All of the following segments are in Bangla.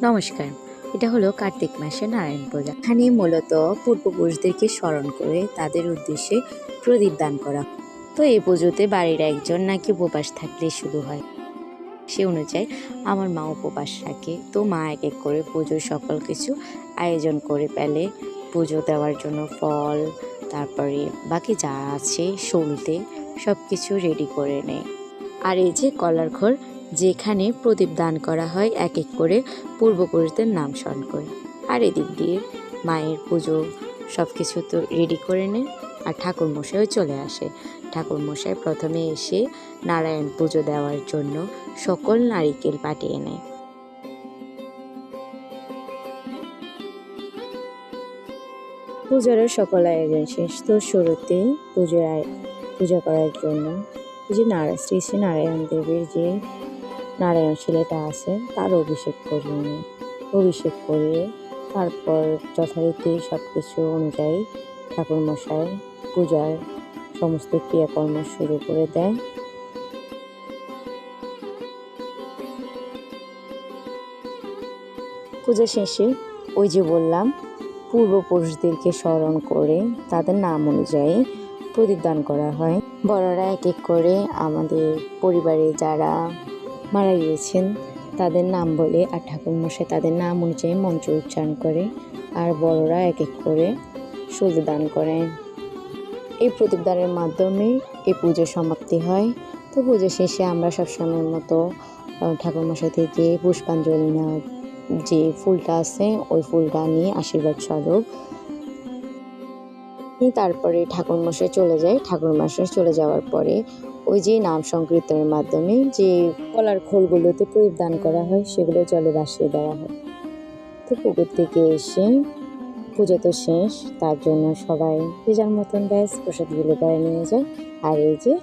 নমস্কার। এটা হলো কার্তিক মাসে নারায়ণ পূজা। এখানে মূলত পূর্বপুরুষদেরকে স্মরণ করে তাদের উদ্দেশ্যে প্রদীপ দান করা। তো এই পুজোতে বাড়ির একজন নাকি উপবাস থাকলে শুরু হয়। সে অনুযায়ী আমার মা উপবাস রাখে। তো মা এক এক করে পুজোর সকল কিছু আয়োজন করে ফেলে। পুজো দেওয়ার জন্য ফল, তারপরে বাকি যা আছে সলতে সব কিছু রেডি করে নেয়। আর এই যে কলার ঘর, যেখানে প্রদীপ দান করা হয় এক এক করে পূর্বপুরুষদের নাম স্মরণ করে। আর এদিক দিয়ে মায়ের পুজো সব কিছু তো রেডি করে নেয়। আর ঠাকুরমশাইও চলে আসে। ঠাকুরমশাই প্রথমে এসে নারায়ণ পুজো দেওয়ার জন্য সকল নারিকেল পাঠিয়ে নেয়। পূজারও সকল আয়োজন শেষ। তো শুরুতে পূজা করার জন্য যে শ্রী শ্রী নারায়ণ দেবের যে নারায়ণ শিলাটা আছে তার অভিষেক করিয়ে নেয়। অভিষেক করিয়ে তারপর যথারীতি সব কিছু অনুযায়ী ঠাকুরমশাই পূজার সমস্ত ক্রিয়াকর্ম শুরু করে দেয়। পূজা শেষে ওই যে বললাম পূর্বপুরুষদেরকে স্মরণ করে তাদের নাম অনুযায়ী প্রদীপ দান করা হয়। বড়রা এক এক করে আমাদের পরিবারে যারা মারা গিয়েছেন তাদের নাম বলে, আর ঠাকুরমশাই তাদের নাম অনুযায়ী মন্ত্র উচ্চারণ করে, আর বড়রা এক এক করে সলতে দান করেন। এই প্রদীপ দানের মাধ্যমে এই পুজোর সমাপ্তি হয়। তো পুজো শেষে আমরা সবসময়ের মতো ঠাকুরমশাই থেকে পুষ্পাঞ্জলি নেওয়া যে ফুলটা আছে ওই ফুলটা নিয়ে আশীর্বাদ স্বরূপ তারপরে ঠাকুরমশাই চলে যায়। ঠাকুরমশাই চলে যাওয়ার পরে ওই যে নাম সংকীর্তনের মাধ্যমে যে কলার খোলগুলোতে প্রদীপ দান করা হয় সেগুলো জলে ভাসিয়ে দেওয়া হয়। তো পুকুর থেকে এসে পুজো তো শেষ, তার জন্য সবাই যে যার মতন ব্যাস প্রসাদগুলো করে নিয়ে যায়। আর এই যে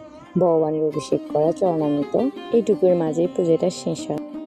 ভগবানের অভিষেক করা চরণামৃত এইটুকুর মাঝেই পুজোটা শেষ হয়।